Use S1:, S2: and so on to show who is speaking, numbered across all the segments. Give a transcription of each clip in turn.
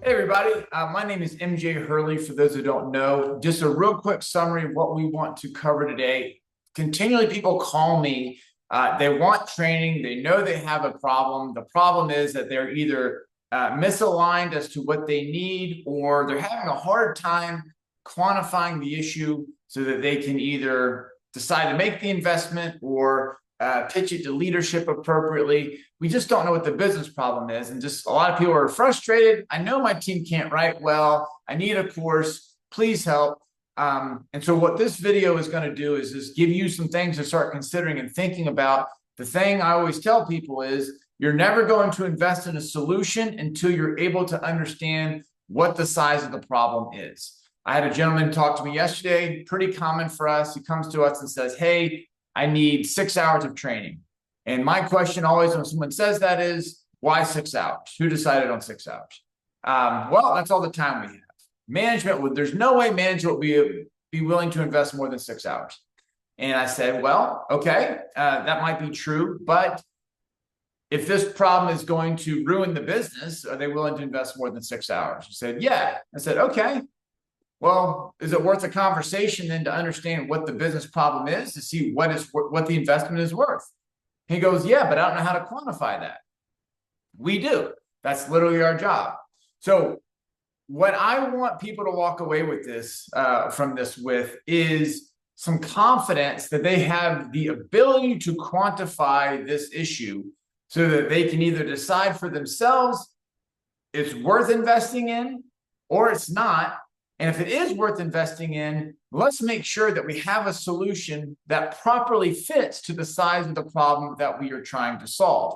S1: Hey everybody, my name is MJ Hurley. For those who don't know, just a real quick summary of what we want to cover today. Continually, people call me. They want training. They know they have a problem. The problem is that they're either misaligned as to what they need, or they're having a hard time quantifying the issue so that they can either decide to make the investment or pitch it to leadership appropriately. We just don't know what the business problem is. And just a lot of people are frustrated. I know my team can't write well. I need a course. Please help. And so what this video is going to do is just give you some things to start considering and thinking about. The thing I always tell people is you're never going to invest in a solution until you're able to understand what the size of the problem is. I had a gentleman talk to me yesterday, pretty common for us. He comes to us and says, hey, I need 6 hours of training. And my question always when someone says that is, why 6 hours? Who decided on 6 hours? Well, that's all the time we have. Management there's no way management would be willing to invest more than 6 hours. And I said, well, okay, that might be true, but if this problem is going to ruin the business, are they willing to invest more than 6 hours? He said, yeah. I said, okay. Well, is it worth a conversation then to understand what the business problem is, to see what the investment is worth? He goes, yeah, but I don't know how to quantify that. We do. That's literally our job. So what I want people to walk away with this, from this with is some confidence that they have the ability to quantify this issue so that they can either decide for themselves it's worth investing in or it's not. And if it is worth investing in, let's make sure that we have a solution that properly fits to the size of the problem that we are trying to solve.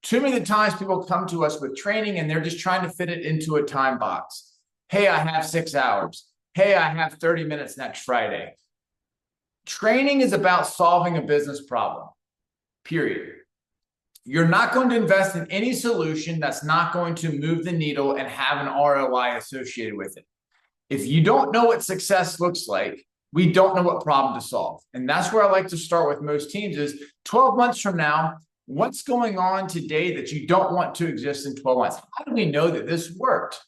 S1: Too many times people come to us with training and they're just trying to fit it into a time box. Hey, I have 6 hours. Hey, I have 30 minutes next Friday. Training is about solving a business problem, period. You're not going to invest in any solution that's not going to move the needle and have an ROI associated with it. If you don't know what success looks like, we don't know what problem to solve. And that's where I like to start with most teams is 12 months from now, what's going on today that you don't want to exist in 12 months? How do we know that this worked?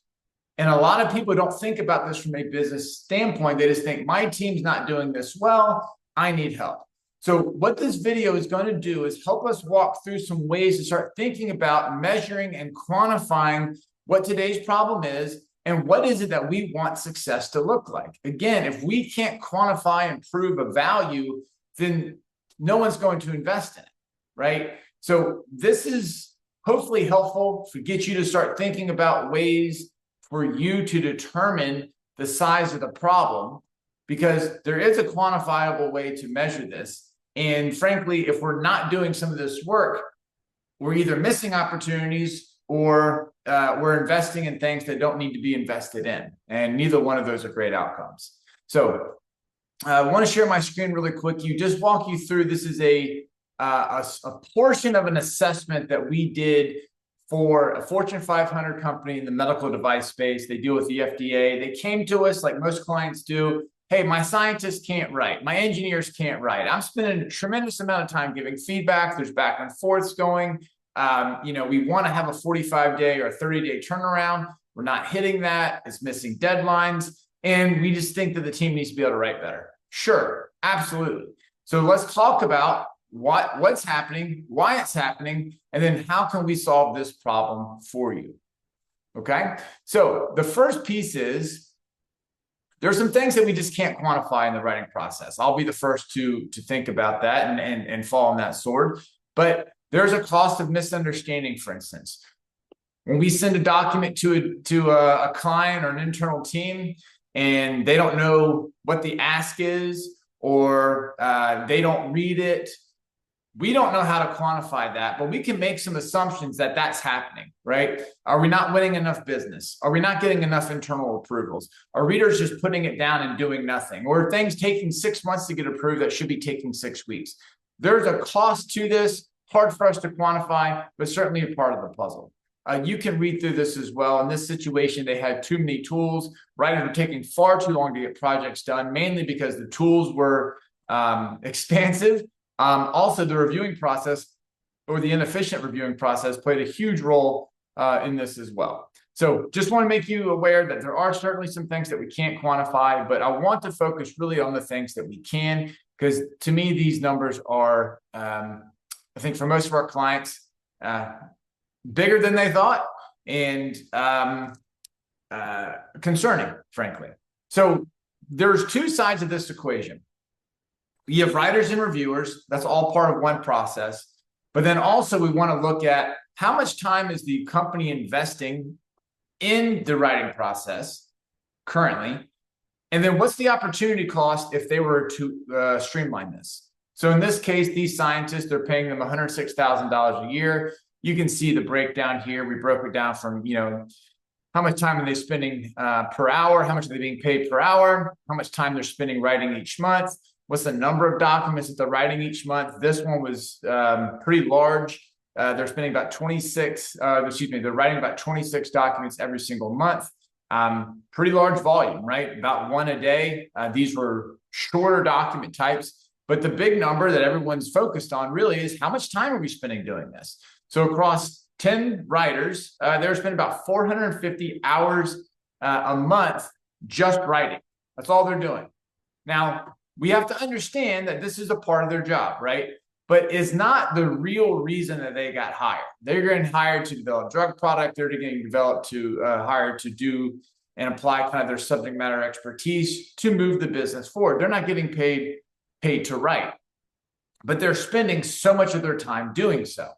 S1: And a lot of people don't think about this from a business standpoint. They just think my team's not doing this well. I need help. So what this video is going to do is help us walk through some ways to start thinking about measuring and quantifying what today's problem is. And what is it that we want success to look like? Again, if we can't quantify and prove a value, then no one's going to invest in it, right? So this is hopefully helpful to get you to start thinking about ways for you to determine the size of the problem, because there is a quantifiable way to measure this. And frankly, if we're not doing some of this work, we're either missing opportunities or we're investing in things that don't need to be invested in. And neither one of those are great outcomes. So I want to share my screen really quick. Just walk you through. This is a portion of an assessment that we did for a Fortune 500 company in the medical device space. They deal with the FDA. They came to us like most clients do. Hey, my scientists can't write. My engineers can't write. I'm spending a tremendous amount of time giving feedback. There's back and forths going. We want to have a 45-day or a 30-day turnaround. We're not hitting that. It's missing deadlines. And we just think that the team needs to be able to write better. Sure, absolutely. So let's talk about what's happening, why it's happening, and then how can we solve this problem for you? Okay? So the first piece is there's some things that we just can't quantify in the writing process. I'll be the first to think about that and fall on that sword. But there's a cost of misunderstanding, for instance. When we send a document to a client or an internal team and they don't know what the ask is or they don't read it, we don't know how to quantify that, but we can make some assumptions that that's happening, right? Are we not winning enough business? Are we not getting enough internal approvals? Are readers just putting it down and doing nothing? Or are things taking 6 months to get approved that should be taking 6 weeks? There's a cost to this. Hard for us to quantify, but certainly a part of the puzzle. You can read through this as well. In this situation, they had too many tools. Writers were taking far too long to get projects done, mainly because the tools were expansive. Also, the reviewing process or the inefficient reviewing process played a huge role in this as well. So just want to make you aware that there are certainly some things that we can't quantify, but I want to focus really on the things that we can, because to me, these numbers are, I think for most of our clients, bigger than they thought and concerning, frankly. So there's two sides of this equation. You have writers and reviewers. That's all part of one process. But then also we want to look at how much time is the company investing in the writing process currently, and then what's the opportunity cost if they were to streamline this. So in this case, these scientists, they're paying them $106,000 a year. You can see the breakdown here. We broke it down from, how much time are they spending per hour? How much are they being paid per hour? How much time they're spending writing each month? What's the number of documents that they're writing each month? This one was pretty large. They're spending about they're writing about 26 documents every single month. Pretty large volume, right? About one a day. These were shorter document types, but the big number that everyone's focused on really is how much time are we spending doing this? So across 10 writers, they're spending about 450 hours a month just writing. That's all they're doing. Now, we have to understand that this is a part of their job, right? But it's not the real reason that they got hired. They're getting hired to develop drug product. They're getting developed to hired to do and apply kind of their subject matter expertise to move the business forward. They're not getting paid to write, but they're spending so much of their time doing so.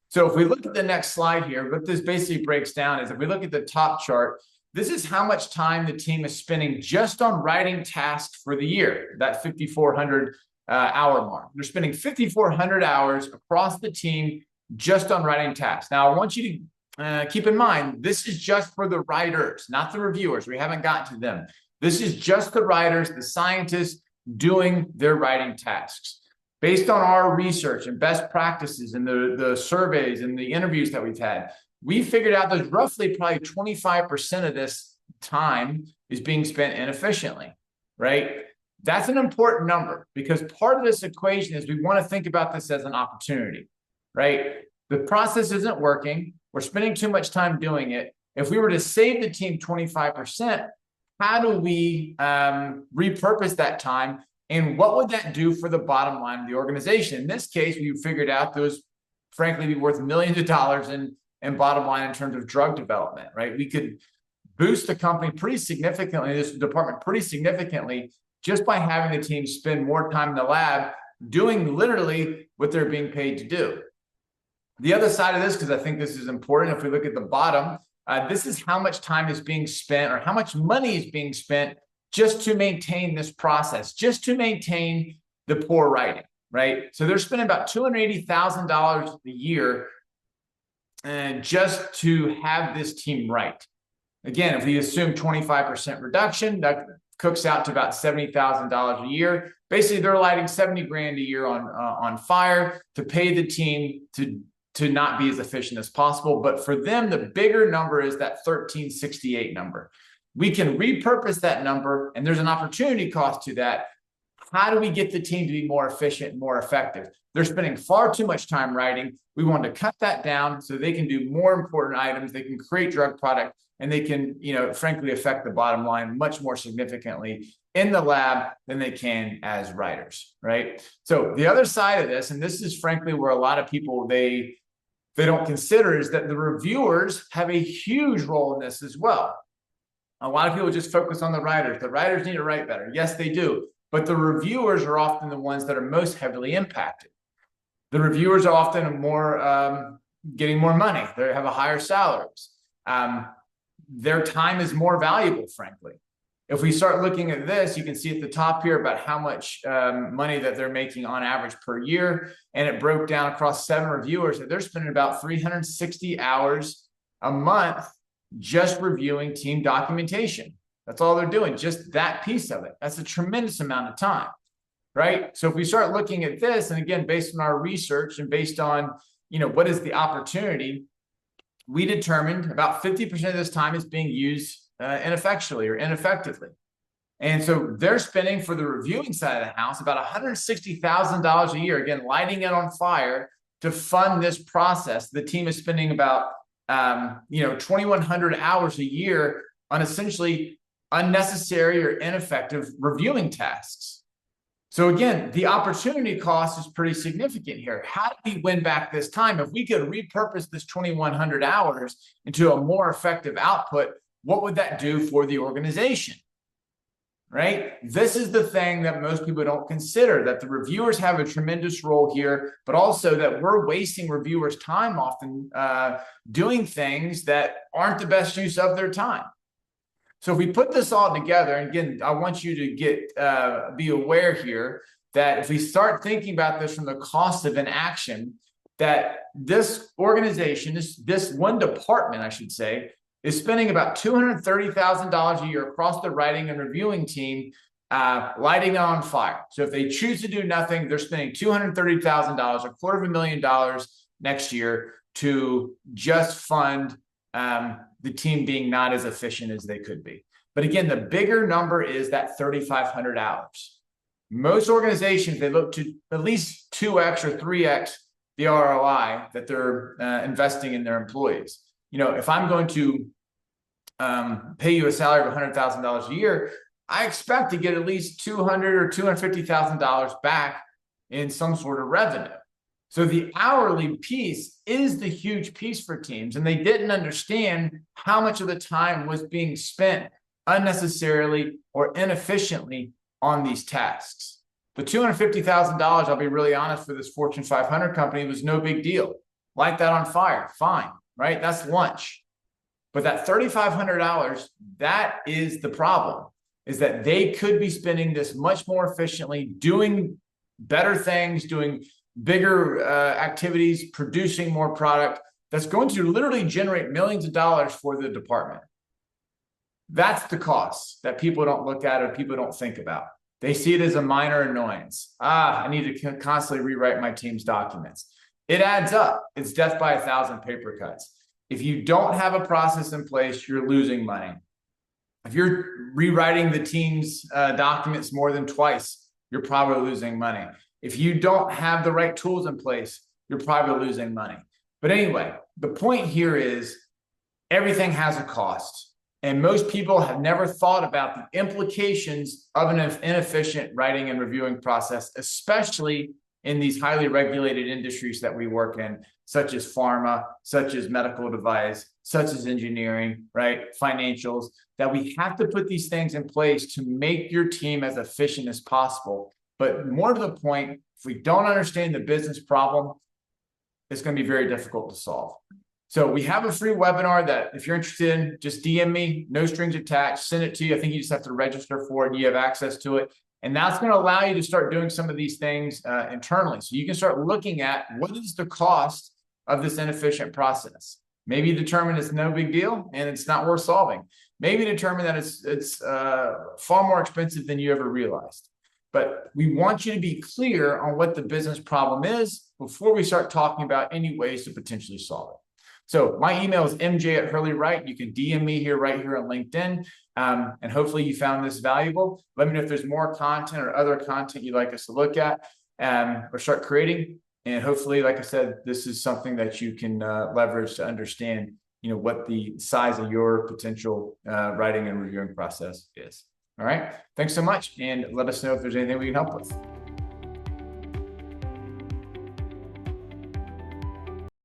S1: So if we look at the next slide here, what this basically breaks down is if we look at the top chart, this is how much time the team is spending just on writing tasks for the year, that 5,400 hour mark. They're spending 5,400 hours across the team just on writing tasks. Now, I want you to keep in mind, this is just for the writers, not the reviewers. We haven't gotten to them. This is just the writers, the scientists doing their writing tasks. Based on our research and best practices and the surveys and the interviews that we've had, we figured out that roughly probably 25% of this time is being spent inefficiently, right? That's an important number because part of this equation is we want to think about this as an opportunity, right? The process isn't working. We're spending too much time doing it. If we were to save the team 25%, how do we repurpose that time? And what would that do for the bottom line of the organization? In this case, we figured out those, frankly, be worth millions of dollars in bottom line in terms of drug development, right? We could boost the company pretty significantly, this department pretty significantly, just by having the team spend more time in the lab doing literally what they're being paid to do. The other side of this, because I think this is important, if we look at the bottom, this is how much time is being spent or how much money is being spent just to maintain this process, just to maintain the poor writing, right? So they're spending about $280,000 a year just to have this team write. Again, if we assume 25% reduction, that cooks out to about $70,000 a year. Basically, they're lighting 70 grand a year on fire to pay the team to not be as efficient as possible. But for them, the bigger number is that 1368 number. We can repurpose that number, and there's an opportunity cost to that. How do we get the team to be more efficient and more effective? They're spending far too much time writing. We want to cut that down so they can do more important items. They can create drug product, and they can, frankly, affect the bottom line much more significantly in the lab than they can as writers, right? So the other side of this, and this is frankly where a lot of people, they don't consider, is that the reviewers have a huge role in this as well. A lot of people just focus on the writers. The writers need to write better. Yes, they do. But the reviewers are often the ones that are most heavily impacted. The reviewers are often more getting more money. They have a higher salaries. Their time is more valuable, frankly. If we start looking at this, you can see at the top here about how much money that they're making on average per year. And it broke down across 7 reviewers that they're spending about 360 hours a month just reviewing team documentation. That's all they're doing, just that piece of it. That's a tremendous amount of time, right? So if we start looking at this, and again, based on our research and based on, what is the opportunity, we determined about 50% of this time is being used ineffectually or ineffectively. And so they're spending, for the reviewing side of the house, about $160,000 a year, again, lighting it on fire to fund this process. The team is spending about 2,100 hours a year on essentially unnecessary or ineffective reviewing tasks. So again, the opportunity cost is pretty significant here. How do we win back this time? If we could repurpose this 2,100 hours into a more effective output, what would that do for the organization? Right? This is the thing that most people don't consider, that the reviewers have a tremendous role here, but also that we're wasting reviewers' time often doing things that aren't the best use of their time. So if we put this all together, and again, I want you to be aware here that if we start thinking about this from the cost of inaction, that this organization, this one department, I should say, is spending about $230,000 a year across the writing and reviewing team, lighting it on fire. So if they choose to do nothing, they're spending $230,000, $250,000 next year to just fund the team being not as efficient as they could be. But again, the bigger number is that 3,500 hours. Most organizations, they look to at least 2x or 3x the ROI that they're investing in their employees. If I'm going to pay you a salary of $100,000 a year, I expect to get at least $200,000 or $250,000 back in some sort of revenue. So the hourly piece is the huge piece for teams, and they didn't understand how much of the time was being spent unnecessarily or inefficiently on these tasks. The $250,000, I'll be really honest, for this Fortune 500 company was no big deal. Light that on fire, fine, right? That's lunch. But that $3,500, that is the problem, is that they could be spending this much more efficiently, doing better things, doing bigger activities, producing more product that's going to literally generate millions of dollars for the department. That's the cost that people don't look at or people don't think about. They see it as a minor annoyance. I need to constantly rewrite my team's documents. It adds up. It's death by 1,000 paper cuts. If you don't have a process in place, you're losing money. If you're rewriting the team's documents more than twice, you're probably losing money. If you don't have the right tools in place, you're probably losing money. But anyway, the point here is everything has a cost. And most people have never thought about the implications of an inefficient writing and reviewing process, especially in these highly regulated industries that we work in, such as pharma, such as medical device, such as engineering, right? Financials, that we have to put these things in place to make your team as efficient as possible. But more to the point, if we don't understand the business problem, it's going to be very difficult to solve. So we have a free webinar that if you're interested in, just DM me, no strings attached, send it to you. I think you just have to register for it and you have access to it. And that's going to allow you to start doing some of these things internally. So you can start looking at what is the cost of this inefficient process. Maybe determine it's no big deal and it's not worth solving. Maybe determine that it's far more expensive than you ever realized. But we want you to be clear on what the business problem is before we start talking about any ways to potentially solve it. So my email is mj@Hurley Write. You can DM me right here on LinkedIn. And hopefully you found this valuable. Let me know if there's more content or other content you'd like us to look at or start creating. And hopefully, like I said, this is something that you can leverage to understand, what the size of your potential writing and reviewing process is. All right. Thanks so much. And let us know if there's anything we can help with.